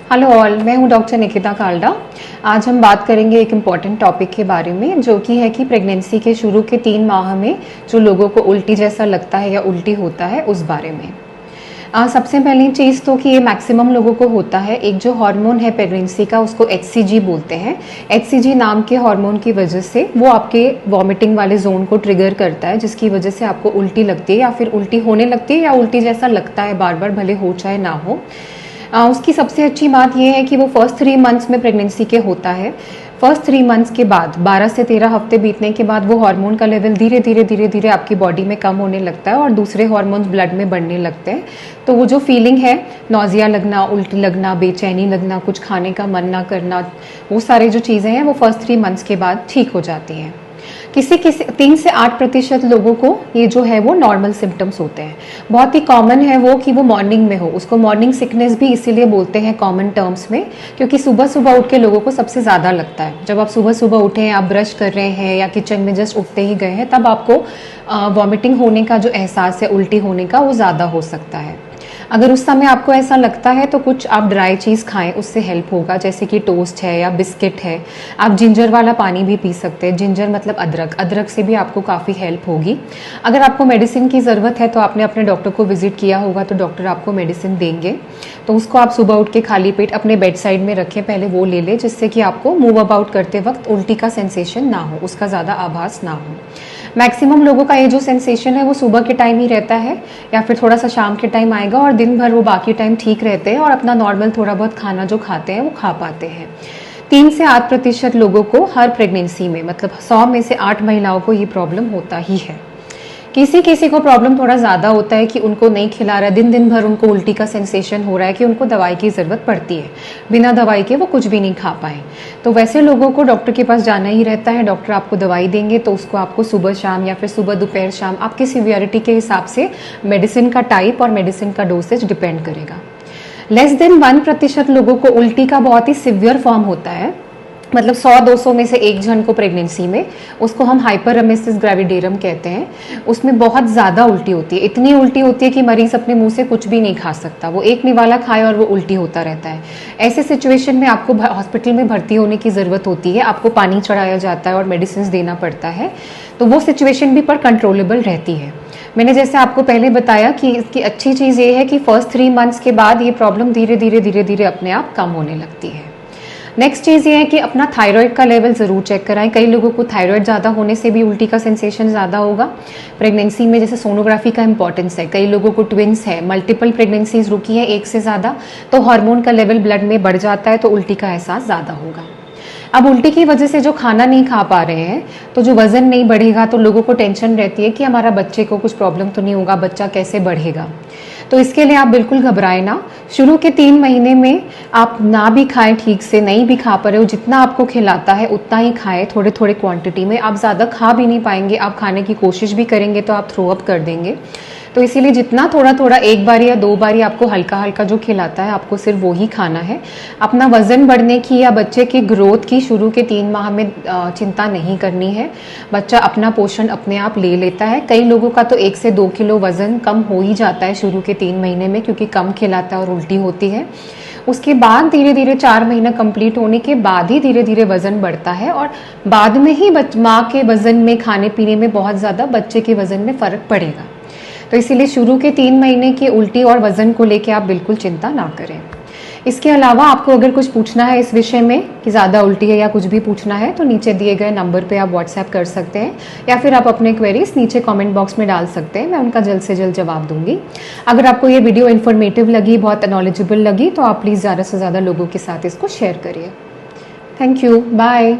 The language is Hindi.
हेलो ऑल, मैं हूं डॉक्टर निकिता काल्डा। आज हम बात करेंगे एक इम्पॉर्टेंट टॉपिक के बारे में, जो कि है कि प्रेगनेंसी के शुरू के 3 माह में जो लोगों को उल्टी जैसा लगता है या उल्टी होता है उस बारे में। सबसे पहली चीज़ तो कि ये मैक्सिमम लोगों को होता है। एक जो हार्मोन है प्रेगनेंसी का, उसको HCG बोलते हैं। HCG नाम के हार्मोन की वजह से वो आपके वॉमिटिंग वाले जोन को ट्रिगर करता है, जिसकी वजह से आपको उल्टी लगती है या फिर उल्टी होने लगती है या उल्टी जैसा लगता है बार बार, भले हो चाहे ना हो। उसकी सबसे अच्छी बात यह है कि वो फर्स्ट 3 मंथ्स में प्रेगनेंसी के होता है। फर्स्ट 3 मंथ्स के बाद 12 से 13 हफ्ते बीतने के बाद वो हार्मोन का लेवल धीरे धीरे आपकी बॉडी में कम होने लगता है और दूसरे हार्मोन्स ब्लड में बढ़ने लगते हैं। तो वो जो फीलिंग है, नौजिया लगना, उल्टी लगना, बेचैनी लगना, कुछ खाने का मन ना करना, वो सारी जो चीज़ें हैं वो फर्स्ट 3 मंथ्स के बाद ठीक हो जाती हैं। किसी 3 से 8% लोगों को ये जो है वो नॉर्मल सिम्टम्स होते हैं। बहुत ही कॉमन है वो कि वो मॉर्निंग में हो। उसको मॉर्निंग सिकनेस भी इसीलिए बोलते हैं कॉमन टर्म्स में, क्योंकि सुबह सुबह उठ के लोगों को सबसे ज़्यादा लगता है। जब आप सुबह सुबह उठे हैं, आप ब्रश कर रहे हैं या किचन में जस्ट उठते ही गए हैं, तब आपको वॉमिटिंग होने का जो एहसास है, उल्टी होने का, वो ज़्यादा हो सकता है। अगर उस समय आपको ऐसा लगता है तो कुछ आप ड्राई चीज़ खाएं, उससे हेल्प होगा, जैसे कि टोस्ट है या बिस्किट है। आप जिंजर वाला पानी भी पी सकते हैं। जिंजर मतलब अदरक, अदरक से भी आपको काफ़ी हेल्प होगी। अगर आपको मेडिसिन की ज़रूरत है तो आपने अपने डॉक्टर को विजिट किया होगा, तो डॉक्टर आपको मेडिसिन देंगे, तो उसको आप सुबह उठ के खाली पेट अपने बेड साइड में रखें, पहले वो ले लें, जिससे कि आपको मूव अबाउट करते वक्त उल्टी का सेंसेशन ना हो, उसका ज़्यादा आभास ना हो। मैक्सिमम लोगों का ये जो सेंसेशन है वो सुबह के टाइम ही रहता है या फिर थोड़ा सा शाम के टाइम आएगा, और दिन भर वो बाकी टाइम ठीक रहते हैं और अपना नॉर्मल थोड़ा बहुत खाना जो खाते हैं वो खा पाते हैं। 3 से 8% लोगों को हर प्रेगनेंसी में, मतलब 100 में से 8 महिलाओं को ये प्रॉब्लम होता ही है। किसी किसी को प्रॉब्लम थोड़ा ज़्यादा होता है कि उनको नहीं खिला रहा है, दिन दिन भर उनको उल्टी का सेंसेशन हो रहा है कि उनको दवाई की ज़रूरत पड़ती है, बिना दवाई के वो कुछ भी नहीं खा पाए। तो वैसे लोगों को डॉक्टर के पास जाना ही रहता है। डॉक्टर आपको दवाई देंगे तो उसको आपको सुबह शाम या फिर सुबह दोपहर शाम, आपकी सीवियरिटी के हिसाब से मेडिसिन का टाइप और मेडिसिन का डोसेज डिपेंड करेगा। लेस देन 1% लोगों को उल्टी का बहुत ही सिवियर फॉर्म होता है, मतलब 100-200 में से एक जन को प्रेगनेंसी में, उसको हम हाइपरेमेसिस ग्रेविडेरम कहते हैं। उसमें बहुत ज़्यादा उल्टी होती है, इतनी उल्टी होती है कि मरीज अपने मुंह से कुछ भी नहीं खा सकता, वो एक निवाला खाए और वो उल्टी होता रहता है। ऐसे सिचुएशन में आपको हॉस्पिटल में भर्ती होने की ज़रूरत होती है, आपको पानी चढ़ाया जाता है और मेडिसिन देना पड़ता है। तो वो सिचुएशन भी पर कंट्रोलेबल रहती है। मैंने जैसे आपको पहले बताया कि इसकी अच्छी चीज़ ये है कि फर्स्ट 3 मंथ्स के बाद ये प्रॉब्लम धीरे धीरे अपने आप कम होने लगती है। नेक्स्ट चीज़ ये है कि अपना थायराइड का लेवल ज़रूर चेक कराएं। कई लोगों को थायराइड ज़्यादा होने से भी उल्टी का सेंसेशन ज़्यादा होगा। प्रेगनेंसी में जैसे सोनोग्राफी का इंपॉर्टेंस है, कई लोगों को ट्विंस है, मल्टीपल प्रेगनेंसीज रुकी है एक से ज़्यादा, तो हार्मोन का लेवल ब्लड में बढ़ जाता है, तो उल्टी का एहसास ज़्यादा होगा। अब उल्टी की वजह से जो खाना नहीं खा पा रहे हैं, तो जो वजन नहीं बढ़ेगा, तो लोगों को टेंशन रहती है कि हमारा बच्चे को कुछ प्रॉब्लम तो नहीं होगा, बच्चा कैसे बढ़ेगा। तो इसके लिए आप बिल्कुल घबराएं ना। शुरू के 3 महीने में आप ना भी खाएं, ठीक से नहीं भी खा पा रहे हो, जितना आपको खिलाता है उतना ही खाएं, थोड़े थोड़े क्वांटिटी में। आप ज़्यादा खा भी नहीं पाएंगे, आप खाने की कोशिश भी करेंगे तो आप थ्रो अप कर देंगे। तो इसीलिए जितना थोड़ा थोड़ा, एक बार या 2 बार आपको हल्का हल्का जो खिलाता है, आपको सिर्फ वो ही खाना है। अपना वजन बढ़ने की या बच्चे की ग्रोथ की शुरू के 3 माह में चिंता नहीं करनी है। बच्चा अपना पोषण अपने आप ले लेता है। कई लोगों का तो 1 से 2 किलो वजन कम हो ही जाता है शुरू के 3 महीने में, क्योंकि कम खिलाता है और उल्टी होती है। उसके बाद धीरे धीरे 4 महीना कंप्लीट होने के बाद ही धीरे धीरे वजन बढ़ता है, और बाद में ही माँ के वजन में, खाने पीने में बहुत ज़्यादा बच्चे के वजन में फ़र्क पड़ेगा। तो इसीलिए शुरू के 3 महीने की उल्टी और वजन को लेकर आप बिल्कुल चिंता ना करें। इसके अलावा आपको अगर कुछ पूछना है इस विषय में कि ज़्यादा उल्टी है या कुछ भी पूछना है, तो नीचे दिए गए नंबर पे आप व्हाट्सएप कर सकते हैं, या फिर आप अपने क्वेरीज नीचे कमेंट बॉक्स में डाल सकते हैं। मैं उनका जल्द से जल्द जवाब दूंगी। अगर आपको ये वीडियो इन्फॉर्मेटिव लगी, बहुत नॉलेजेबल लगी, तो आप प्लीज़ ज़्यादा से ज़्यादा लोगों के साथ इसको शेयर करिए। Thank you, bye.